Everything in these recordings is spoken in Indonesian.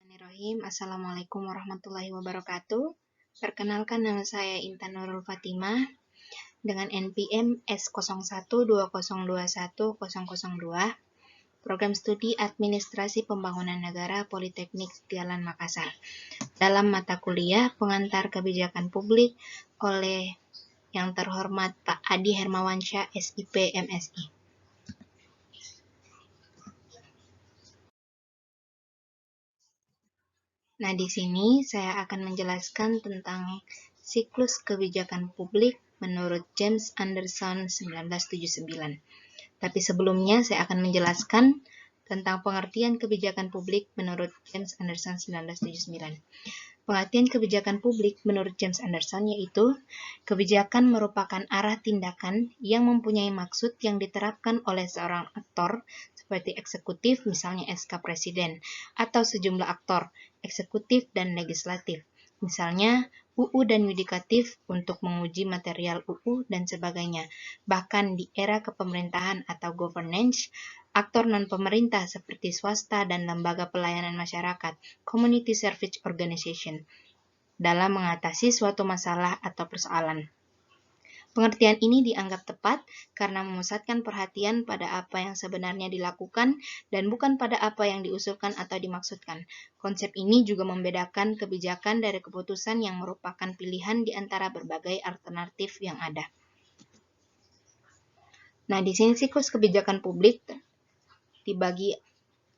Bismillahirrahmanirrahim. Assalamualaikum warahmatullahi wabarakatuh. Perkenalkan, nama saya Intan Nurul Fatimah dengan NPM S0120210002, Program Studi Administrasi Pembangunan Negara Politeknik Jalan Makassar. Dalam mata kuliah Pengantar Kebijakan Publik oleh yang terhormat Pak Adi Hermawansyah, SIP, MSI. Nah, di sini saya akan menjelaskan tentang siklus kebijakan publik menurut James Anderson 1979. Tapi sebelumnya saya akan menjelaskan tentang pengertian kebijakan publik menurut James Anderson 1979. Pengertian kebijakan publik menurut James Anderson yaitu kebijakan merupakan arah tindakan yang mempunyai maksud yang diterapkan oleh seorang aktor seperti eksekutif, misalnya SK Presiden, atau sejumlah aktor, eksekutif dan legislatif, misalnya UU dan yudikatif untuk menguji material UU dan sebagainya. Bahkan di era kepemerintahan atau governance, aktor non-pemerintah seperti swasta dan lembaga pelayanan masyarakat, community service organization, dalam mengatasi suatu masalah atau persoalan. Pengertian ini dianggap tepat karena memusatkan perhatian pada apa yang sebenarnya dilakukan dan bukan pada apa yang diusulkan atau dimaksudkan. Konsep ini juga membedakan kebijakan dari keputusan yang merupakan pilihan di antara berbagai alternatif yang ada. Nah, di sini siklus kebijakan publik dibagi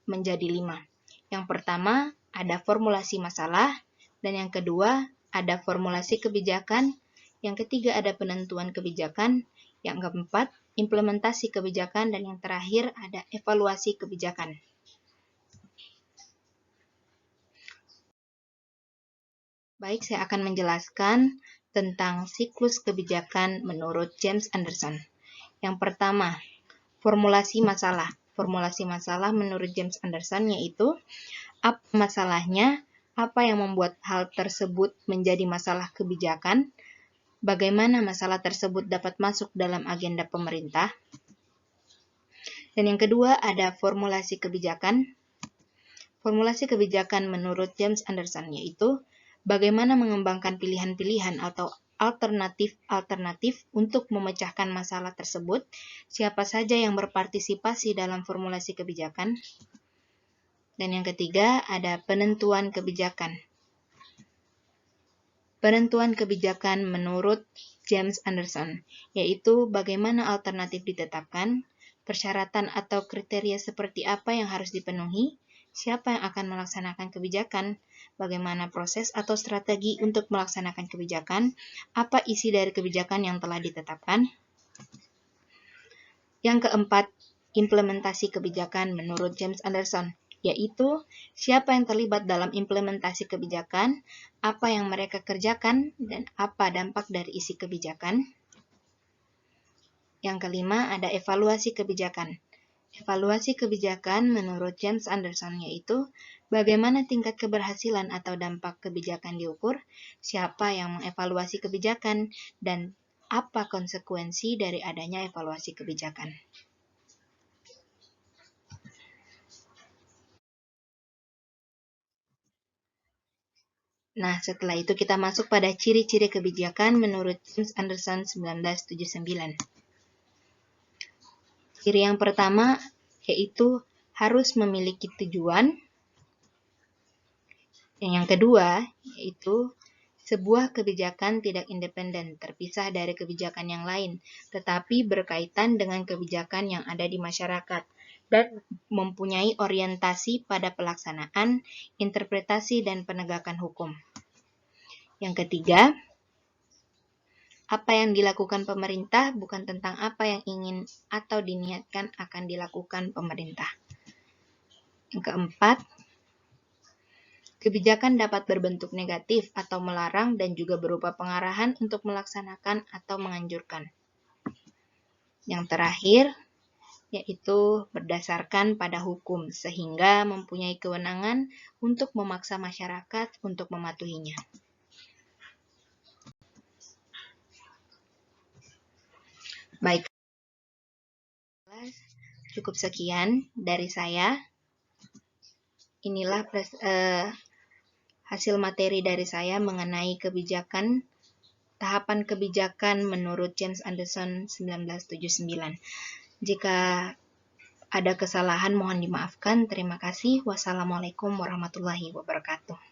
menjadi 5. Yang pertama, ada formulasi masalah, dan yang kedua, ada formulasi kebijakan, yang ketiga ada penentuan kebijakan, yang keempat, implementasi kebijakan, dan yang terakhir ada evaluasi kebijakan. Baik, saya akan menjelaskan tentang siklus kebijakan menurut James Anderson. Yang pertama, formulasi masalah. Formulasi masalah menurut James Anderson yaitu apa masalahnya, apa yang membuat hal tersebut menjadi masalah kebijakan, bagaimana masalah tersebut dapat masuk dalam agenda pemerintah. Dan yang kedua ada formulasi kebijakan. Formulasi kebijakan menurut James Anderson yaitu bagaimana mengembangkan pilihan-pilihan atau alternatif-alternatif untuk memecahkan masalah tersebut, siapa saja yang berpartisipasi dalam formulasi kebijakan. Dan yang ketiga ada penentuan kebijakan. Penentuan kebijakan menurut James Anderson, yaitu bagaimana alternatif ditetapkan, persyaratan atau kriteria seperti apa yang harus dipenuhi, siapa yang akan melaksanakan kebijakan, bagaimana proses atau strategi untuk melaksanakan kebijakan, apa isi dari kebijakan yang telah ditetapkan. Yang keempat, implementasi kebijakan menurut James Anderson, yaitu siapa yang terlibat dalam implementasi kebijakan, apa yang mereka kerjakan, dan apa dampak dari isi kebijakan. Yang kelima, ada evaluasi kebijakan. Evaluasi kebijakan menurut James Anderson yaitu bagaimana tingkat keberhasilan atau dampak kebijakan diukur, siapa yang mengevaluasi kebijakan, dan apa konsekuensi dari adanya evaluasi kebijakan. Nah, setelah itu kita masuk pada ciri-ciri kebijakan menurut James Anderson 1979. Ciri yang pertama yaitu harus memiliki tujuan. Yang kedua yaitu sebuah kebijakan tidak independen, terpisah dari kebijakan yang lain, tetapi berkaitan dengan kebijakan yang ada di masyarakat dan mempunyai orientasi pada pelaksanaan, interpretasi, dan penegakan hukum. Yang ketiga, apa yang dilakukan pemerintah bukan tentang apa yang ingin atau diniatkan akan dilakukan pemerintah. Yang keempat, kebijakan dapat berbentuk negatif atau melarang dan juga berupa pengarahan untuk melaksanakan atau menganjurkan. Yang terakhir, yaitu berdasarkan pada hukum sehingga mempunyai kewenangan untuk memaksa masyarakat untuk mematuhinya. Baik, cukup sekian dari saya. inilah hasil materi dari saya mengenai tahapan kebijakan menurut James Anderson 1979. Jika ada kesalahan mohon dimaafkan. Terima kasih. Wassalamualaikum warahmatullahi wabarakatuh.